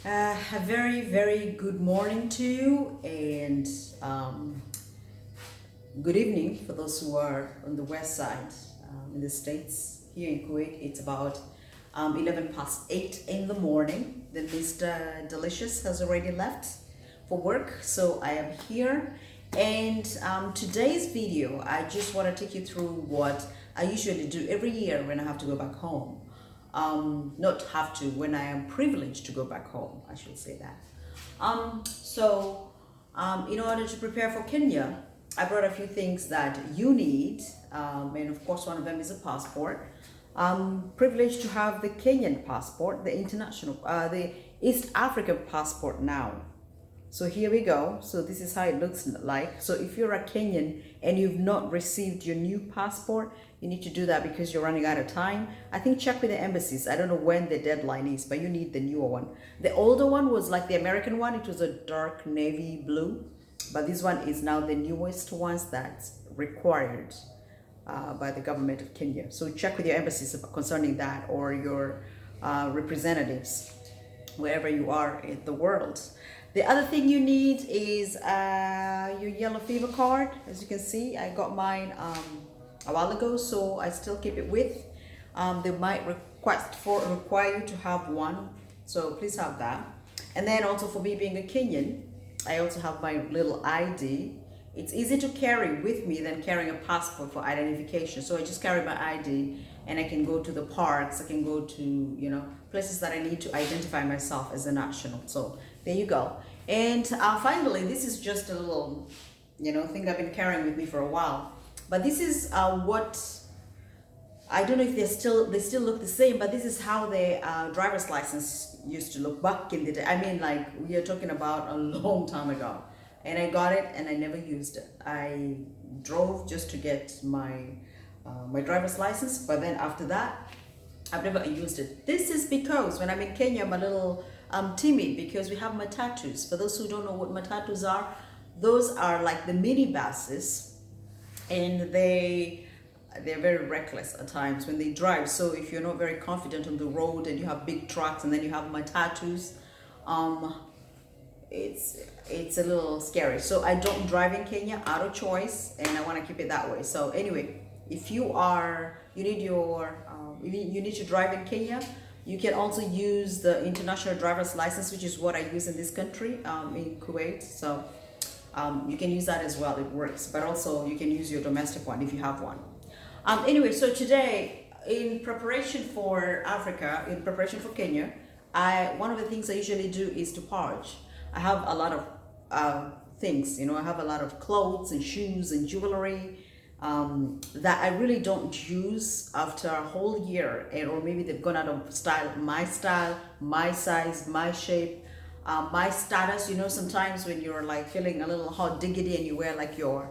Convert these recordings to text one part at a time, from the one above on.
A very good morning to you, and good evening for those who are on the west side in the States. Here in Kuwait, it's about 11 past 8 in the morning. The Mr. Delicious has already left for work, so I am here. And today's video, I just want to take you through what I usually do every year when I have to go back home. Not have to, when I am privileged to go back home, I should say that. In order to prepare for Kenya, I brought a few things that you need, and of course one of them is a passport. Privileged to have the Kenyan passport, the international, the East African passport now. So here we go. So this is how it looks like. So if you're a Kenyan and you've not received your new passport, you need to do that because you're running out of time. I think check with the embassies. I don't know when the deadline is, but you need the newer one. The older one was like the American one. It was a dark navy blue, but this one is now the newest ones that's required by the government of Kenya. So check with your embassies concerning that, or your representatives wherever you are in the world. The other thing you need is your yellow fever card. As you can see, I got mine a while ago, so I still keep it with. They might require you to have one, so please have that. And then also, for me being a Kenyan, I also have my little ID. It's easy to carry with me than carrying a passport for identification. So I just carry my ID, and I can go to the parks. I can go to places that I need to identify myself as a national. So there you go. And finally, this is just a little thing I've been carrying with me for a while. But this is what, I don't know if they still look the same, but this is how the driver's license used to look back in the day. I mean, like, we are talking about a long time ago. And I got it and I never used it. I drove just to get my driver's license, but then after that, I've never used it. This is because when I'm in Kenya, I'm a little timid because we have matatus. For those who don't know what matatus are, those are like the mini buses, and they're very reckless at times when they drive. So if you're not very confident on the road and you have big trucks and then you have matatus, it's a little scary. So I don't drive in Kenya out of choice, and I want to keep it that way. So anyway, if you need to drive in Kenya, you can also use the international driver's license, which is what I use in this country, in Kuwait. So you can use that as well. It works. But also you can use your domestic one if you have one. Anyway, so today, in preparation for Africa, in preparation for Kenya, one of the things I usually do is to purge. I have a lot of things, I have a lot of clothes and shoes and jewelry that I really don't use after a whole year, or maybe they've gone out of style, my size, my shape, my status. Sometimes when you're like feeling a little hot diggity and you wear like your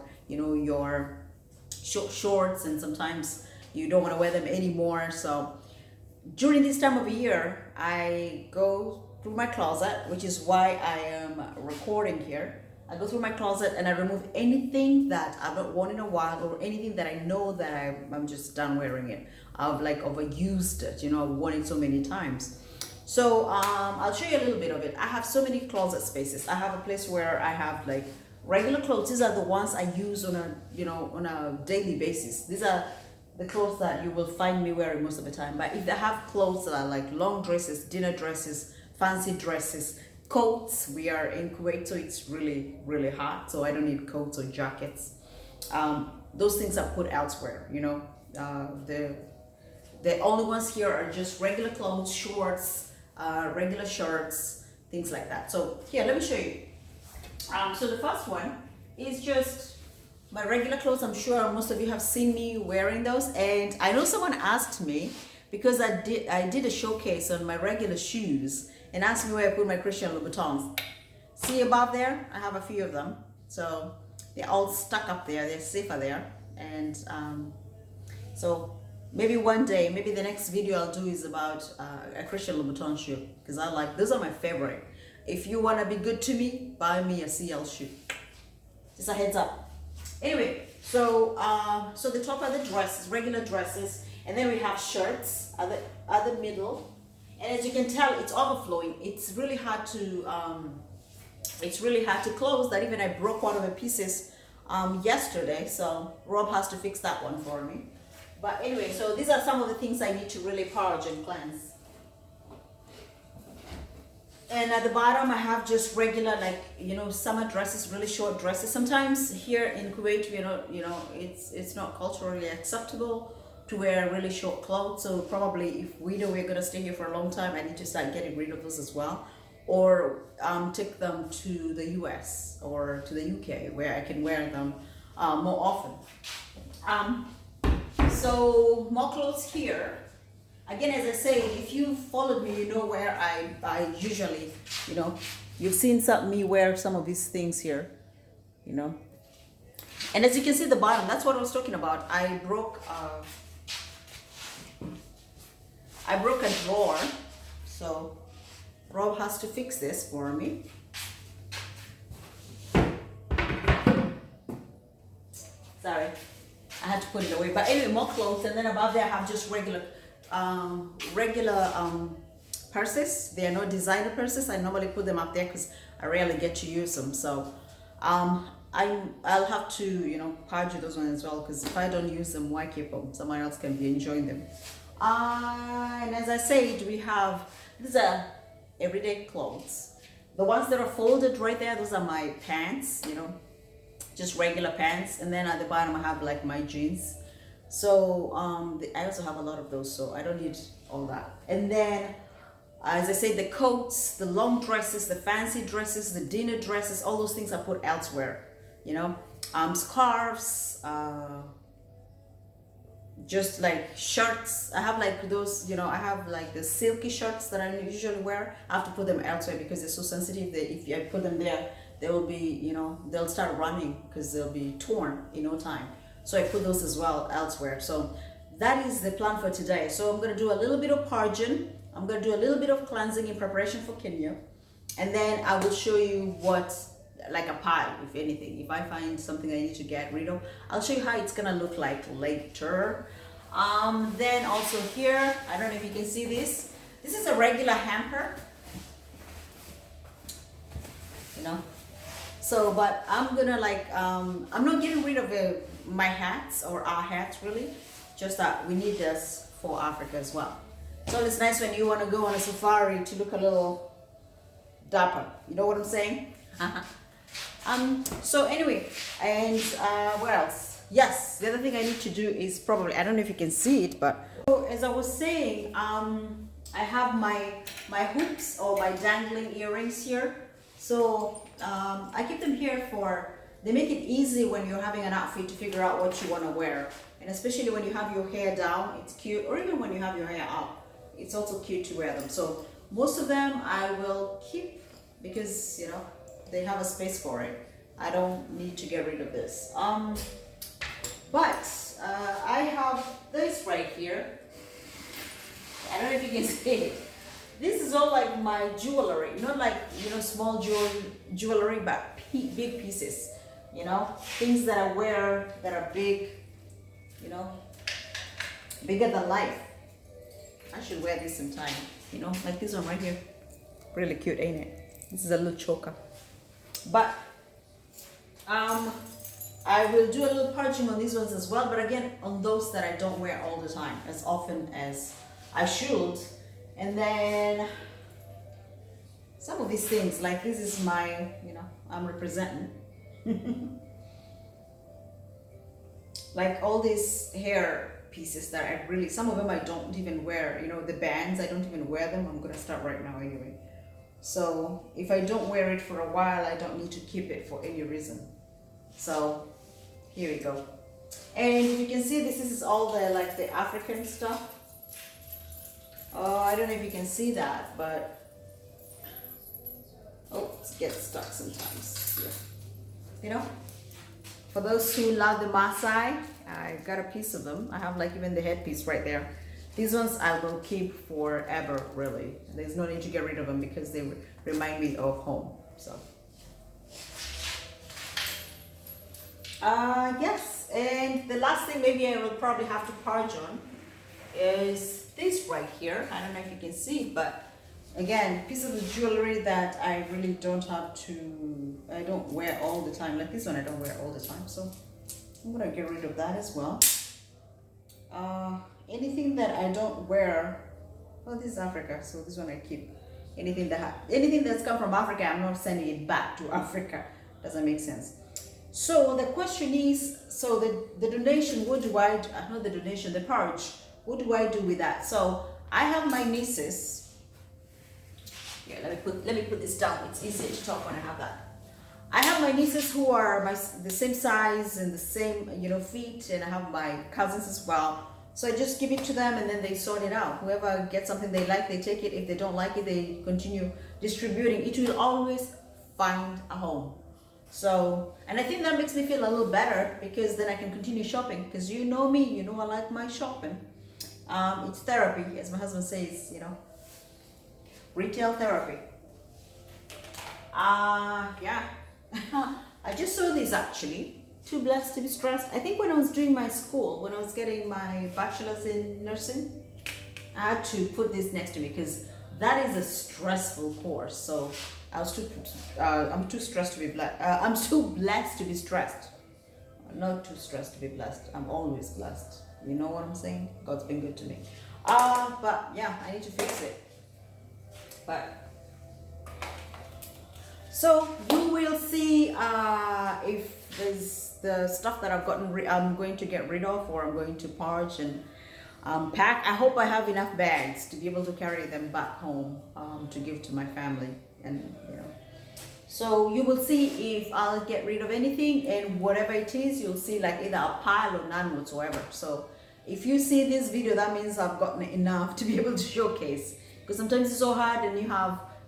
shorts, and sometimes you don't want to wear them anymore. So during this time of year, I go through my closet, which is why I am recording here. I go through my closet and I remove anything that I've not worn in a while, or anything that I know that I'm just done wearing it. I've like overused it, I've worn it so many times. So I'll show you a little bit of it. I have so many closet spaces. I have a place where I have like regular clothes. These are the ones I use on a daily basis. These are the clothes that you will find me wearing most of the time. But if I have clothes that are like long dresses, dinner dresses, fancy dresses, coats, we are in Kuwait, so it's really, really hot, so I don't need coats or jackets. Those things are put elsewhere, the only ones here are just regular clothes, shorts, regular shirts, things like that. So here, let me show you. So the first one is just my regular clothes. I'm sure most of you have seen me wearing those, and I know someone asked me, because I did a showcase on my regular shoes, and asked me where I put my Christian Louboutins. See above there? I have a few of them. So they're all stuck up there. They're safer there. And so maybe one day, maybe the next video I'll do is about a Christian Louboutin shoe, because those are my favorite. If you want to be good to me, buy me a CL shoe. Just a heads up. Anyway, so the top are the dresses, regular dresses, and then we have shirts at the middle. And as you can tell, it's overflowing. It's really hard to close that. Even I broke one of the pieces yesterday, so Rob has to fix that one for me. But anyway, so these are some of the things I need to really purge and cleanse. And at the bottom, I have just regular, like, you know, summer dresses, really short dresses. Sometimes here in Kuwait, it's not culturally acceptable to wear really short clothes. So probably if we know we're gonna stay here for a long time, I need to start getting rid of those as well, or take them to the US or to the UK where I can wear them more often. So more clothes here. Again, as I say, if you followed me, you know where I usually, you know, you've seen me wear some of these things here, you know. And as you can see the bottom, that's what I was talking about. I broke a drawer, so Rob has to fix this for me. Sorry, I had to put it away. But anyway, more clothes, and then above there I have just regular purses. They are not designer purses. I normally put them up there because I rarely get to use them. So I'll have to, you know, purge those ones as well, because if I don't use them, why keep them? Someone else can be enjoying them. And as I said, these are everyday clothes. The ones that are folded right there, those are my pants, you know, just regular pants. And then at the bottom I have like my jeans. So I also have a lot of those, so I don't need all that. And then, as I said, the coats, the long dresses, the fancy dresses, the dinner dresses, all those things I put elsewhere, you know. Scarves, just like shirts. I have like those, you know, I have like the silky shirts that I usually wear. I have to put them elsewhere because they're so sensitive that if I put them there, they will be, you know, they'll start running because they'll be torn in no time. So I put those as well elsewhere. So that is the plan for today. So I'm going to do a little bit of purging. I'm going to do a little bit of cleansing in preparation for Kenya. And then I will show you what, like a pile, if anything. If I find something I need to get rid of, I'll show you how it's going to look like later. Then also here, I don't know if you can see this. This is a regular hamper. You know. So, but I'm gonna like, I'm not getting rid of my hats or our hats really, just that we need this for Africa as well. So it's nice when you want to go on a safari to look a little dapper, you know what I'm saying? So anyway, and what else? Yes, the other thing I need to do is probably, I don't know if you can see it, but so as I was saying, I have my hoops or my dangling earrings here. So I keep them here they make it easy when you're having an outfit to figure out what you want to wear. And especially when you have your hair down, it's cute. Or even when you have your hair up, it's also cute to wear them. So most of them I will keep because, you know, they have a space for it. I don't need to get rid of this. But I have this right here. I don't know if you can see it. This is all like my jewelry, not like, you know, small jewelry, but big pieces, you know, things that I wear that are big, you know, bigger than life. I should wear this sometime, you know, like this one right here. Really cute, ain't it? This is a little choker. But I will do a little purging on these ones as well, but again, on those that I don't wear all the time, as often as I should. And then some of these things, like this is my, you know, I'm representing. Like all these hair pieces that I really, some of them I don't even wear, you know, the bands, I don't even wear them. I'm going to start right now anyway. So if I don't wear it for a while, I don't need to keep it for any reason. So here we go. And you can see this is all the, like the African stuff. Oh, I don't know if you can see that, but oh, it gets stuck sometimes. Yeah. You know, for those who love the Maasai, I got a piece of them. I have like even the headpiece right there. These ones I will keep forever, really. There's no need to get rid of them because they remind me of home. So, yes, and the last thing maybe I will probably have to purge on is this right here. I don't know if you can see, but again, piece of jewelry that I really don't have to, I don't wear all the time. Like this one, I don't wear all the time, so I'm gonna get rid of that as well. Anything that I don't wear, well, this is Africa, so this one I keep. Anything that's come from Africa, I'm not sending it back to Africa. Doesn't make sense. So the question is, so the donation, what do I do? Not the donation, the purge. What do I do with that? So I have my nieces. Yeah, let me put this down. It's easier to talk when I have that. I have my nieces who are the same size and the same, feet, and I have my cousins as well. So I just give it to them and then they sort it out. Whoever gets something they like, they take it. If they don't like it, they continue distributing. It will always find a home. So, and I think that makes me feel a little better because then I can continue shopping, because you know me, you know I like my shopping. It's therapy, as my husband says, retail therapy. Yeah. I just saw this actually. Too blessed to be stressed. I think when I was doing my school, when I was getting my bachelor's in nursing, I had to put this next to me because that is a stressful course. So I'm too stressed to be blessed. I'm too blessed to be stressed. Not too stressed to be blessed. I'm always blessed. You know what I'm saying? God's been good to me. But yeah, I need to fix it. But so you will see if there's the stuff that I've gotten, I'm going to get rid of, or I'm going to purge and pack. I hope I have enough bags to be able to carry them back home to give to my family, and so you will see if I'll get rid of anything, and whatever it is, you'll see like either a pile or none whatsoever. So if you see this video, that means I've gotten enough to be able to showcase, because sometimes it's so hard and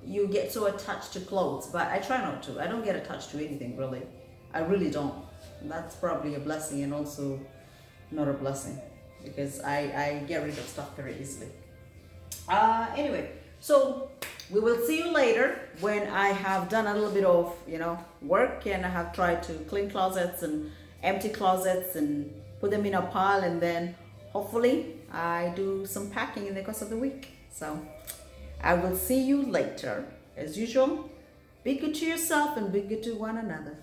you get so attached to clothes, but I try not to. I don't get attached to anything, really. I really don't. That's probably a blessing and also not a blessing, because I get rid of stuff very easily. Anyway, so we will see you later when I have done a little bit of, work, and I have tried to clean closets and empty closets and put them in a pile, and then hopefully I do some packing in the course of the week. So I will see you later. As usual, be good to yourself and be good to one another.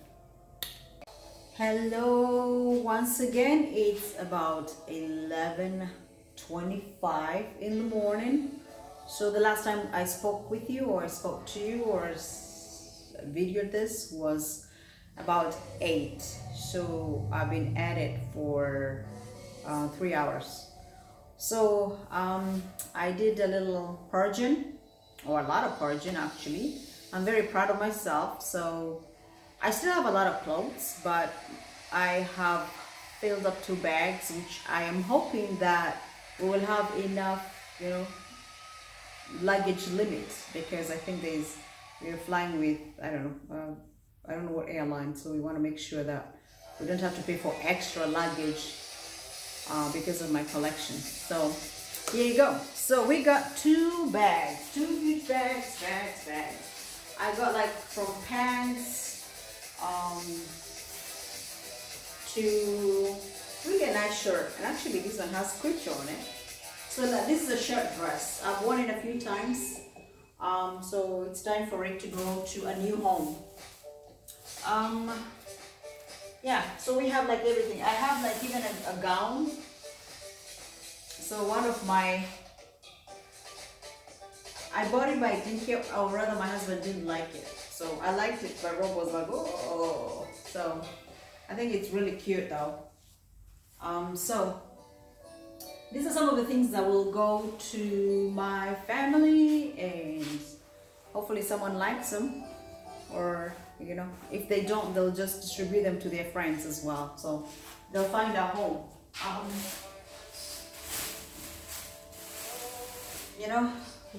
Hello once again. It's about 11:25 in the morning. So the last time I spoke with you, or I spoke to you, or videoed this was about 8. So I've been at it for 3 hours. So I did a little purging, or a lot of purging actually. I'm very proud of myself. So I still have a lot of clothes, but I have filled up 2 bags, which I am hoping that we will have enough, luggage limit, because I think we're flying with, I don't know what airline, so we want to make sure that we don't have to pay for extra luggage because of my collection. So here you go. So we got 2 bags, 2 huge bags. I got like from pants to really a nice shirt, and actually this one has scripture on it. So this is a shirt dress. I've worn it a few times, so it's time for it to go to a new home. Yeah, so we have like everything. I have like even a gown. So one of my, I bought it, but I didn't care, or rather my husband didn't like it. So I liked it, but Rob was like, oh. So I think it's really cute though. So these are some of the things that will go to my family, and hopefully someone likes them, or if they don't, they'll just distribute them to their friends as well. So they'll find a home.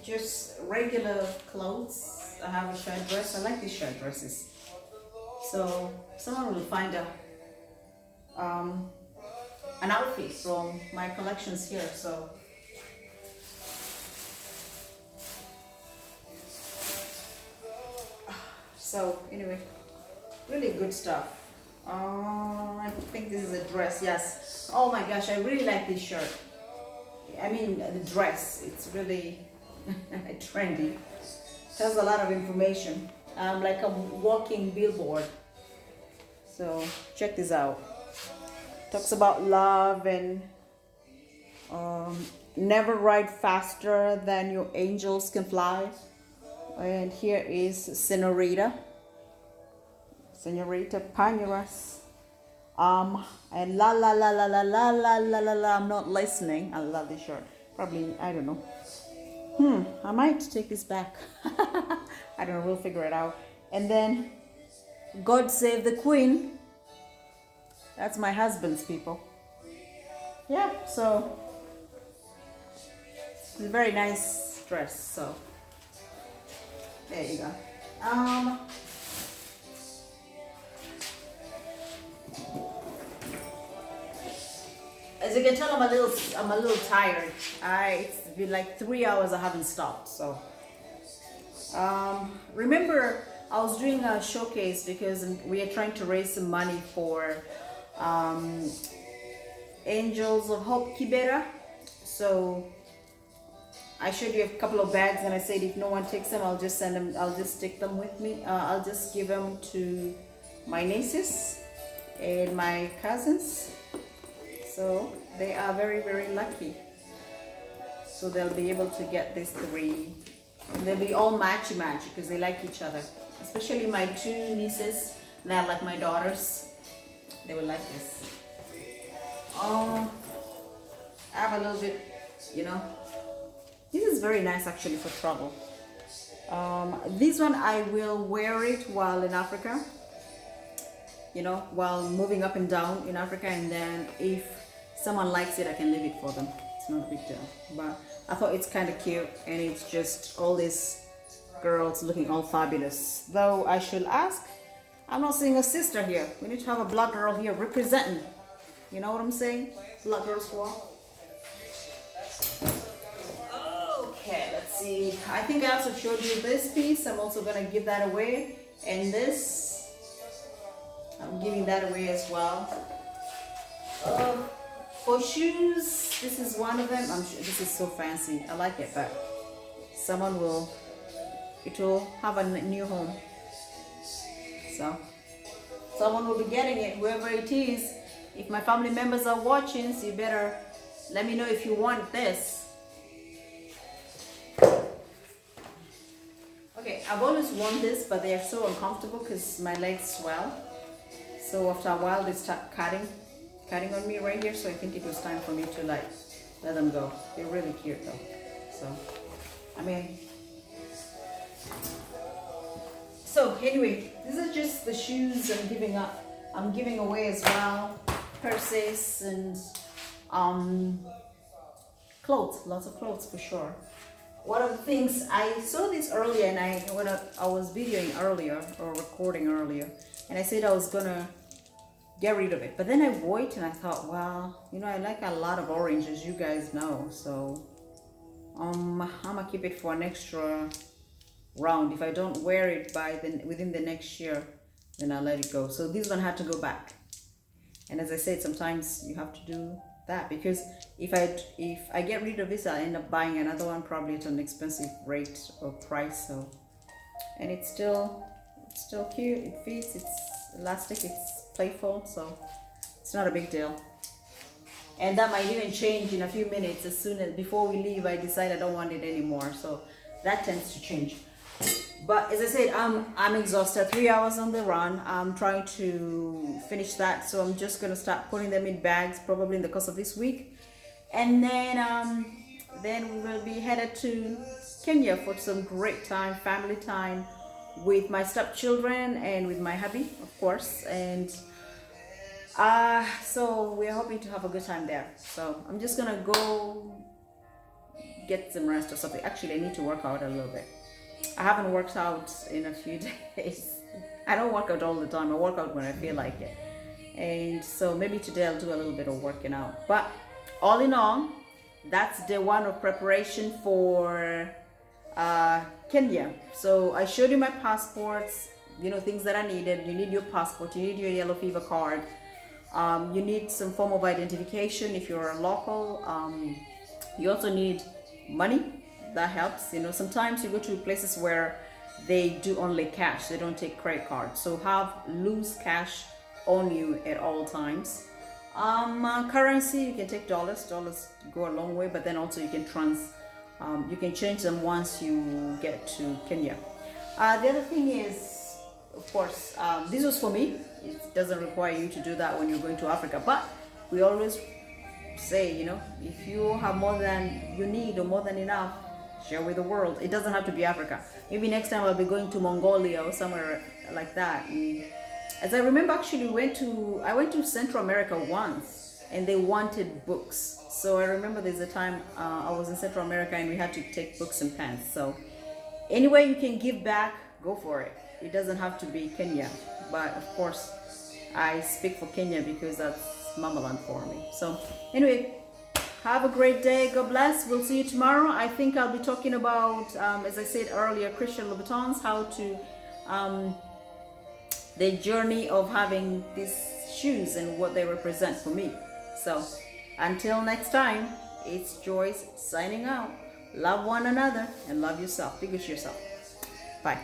Just regular clothes. I have a shirt dress. I like these shirt dresses. So someone will find an outfit from my collections here. So anyway, really good stuff. I think this is a dress. Yes. Oh my gosh, I really like this shirt. I mean, the dress, it's really trendy. Tells a lot of information. Like a walking billboard. So check this out. Talks about love and never ride faster than your angels can fly. And here is Senorita Panuras. And la la la la la la la la la la. I'm not listening. I love this shirt. Probably, I don't know. I might take this back. I don't know. We'll figure it out. And then, God Save the Queen. That's my husband's, people. Yeah. So it's a very nice dress. So there you go. As you can tell, I'm a little tired. It's been like 3 hours I haven't stopped. So remember, I was doing a showcase because we are trying to raise some money for Angels of Hope Kibera. So I showed you a couple of bags and I said if no one takes them, I'll just send them, I'll just take them with me. I'll just give them to my nieces and my cousins. So they are very, very lucky. So they'll be able to get these 3. And they'll be all matchy because they like each other. Especially my 2 nieces, they're like my daughters. They will like this. I have a little bit, you know. This is very nice actually for travel. This one I will wear it while in Africa. You know, while moving up and down in Africa, and then if someone likes it, I can leave it for them. It's not a big deal. But I thought it's kind of cute, and it's just all these girls looking all fabulous. Though I should ask, I'm not seeing a sister here. We need to have a black girl here representing. You know what I'm saying? Black girls walk. Okay, let's see. I think I also showed you this piece. I'm also gonna give that away, and this. I'm giving that away as well. For shoes, this is one of them. I'm sure this is so fancy. I like it, but it will have a new home. So someone will be getting it, whoever it is. If my family members are watching, so you better let me know if you want this. Okay, I've always worn this, but they are so uncomfortable because my legs swell. So after a while they start cutting on me right here. So I think it was time for me to like let them go. They're really cute though. So I mean, so anyway, these are just the shoes I'm giving away as well. Purses and clothes, lots of clothes for sure. One of the things I saw this earlier, and I was videoing earlier or recording earlier, and I said I was gonna get rid of it, but then I waited and I thought, well, you know, I like a lot of orange, as you guys know, so I'm gonna keep it for an extra round. If I don't wear it within the next year, then I'll let it go. So this one had to go back, and as I said, sometimes you have to do that, because if I get rid of this, I'll end up buying another one, probably at an expensive rate or price. So, and it's still cute, it fits, it's elastic, it's playful, so it's not a big deal. And that might even change in a few minutes. As soon as before we leave, I decide I don't want it anymore, so that tends to change. But as I said, I'm exhausted. 3 hours on the run. I'm trying to finish that, so I'm just gonna start putting them in bags probably in the course of this week, and then we will be headed to Kenya for some great time, family time, with my stepchildren and with my hubby, of course. And so we're hoping to have a good time there. So I'm just gonna go get some rest or something. Actually, I need to work out a little bit. I haven't worked out in a few days. I don't work out all the time. I work out when I feel like it. And so maybe today I'll do a little bit of working out. But all in all, that's day 1 of preparation for Kenya. So I showed you my passports, you know, things that I needed. You need your passport, you need your yellow fever card, you need some form of identification if you're a local, You also need money. That helps. Sometimes you go to places where they do only cash, they don't take credit cards. So have loose cash on you at all times. Currency, you can take dollars. Dollars go a long way, but then also you can change them once you get to Kenya. The other thing is, of course, this was for me. It doesn't require you to do that when you're going to Africa, but we always say, if you have more than you need or more than enough, share with the world. It doesn't have to be Africa. Maybe next time I'll be going to Mongolia or somewhere like that. As I remember, actually, I went to Central America once, and they wanted books. So I remember there's a time I was in Central America and we had to take books and pens. So anyway, you can give back, go for it. It doesn't have to be Kenya, but of course, I speak for Kenya because that's mamaland for me. So anyway, have a great day. God bless. We'll see you tomorrow. I think I'll be talking about, as I said earlier, Christian Louboutins, how to, the journey of having these shoes and what they represent for me. So until next time, it's Joyce signing out. Love one another and love yourself. Be good to yourself. Bye.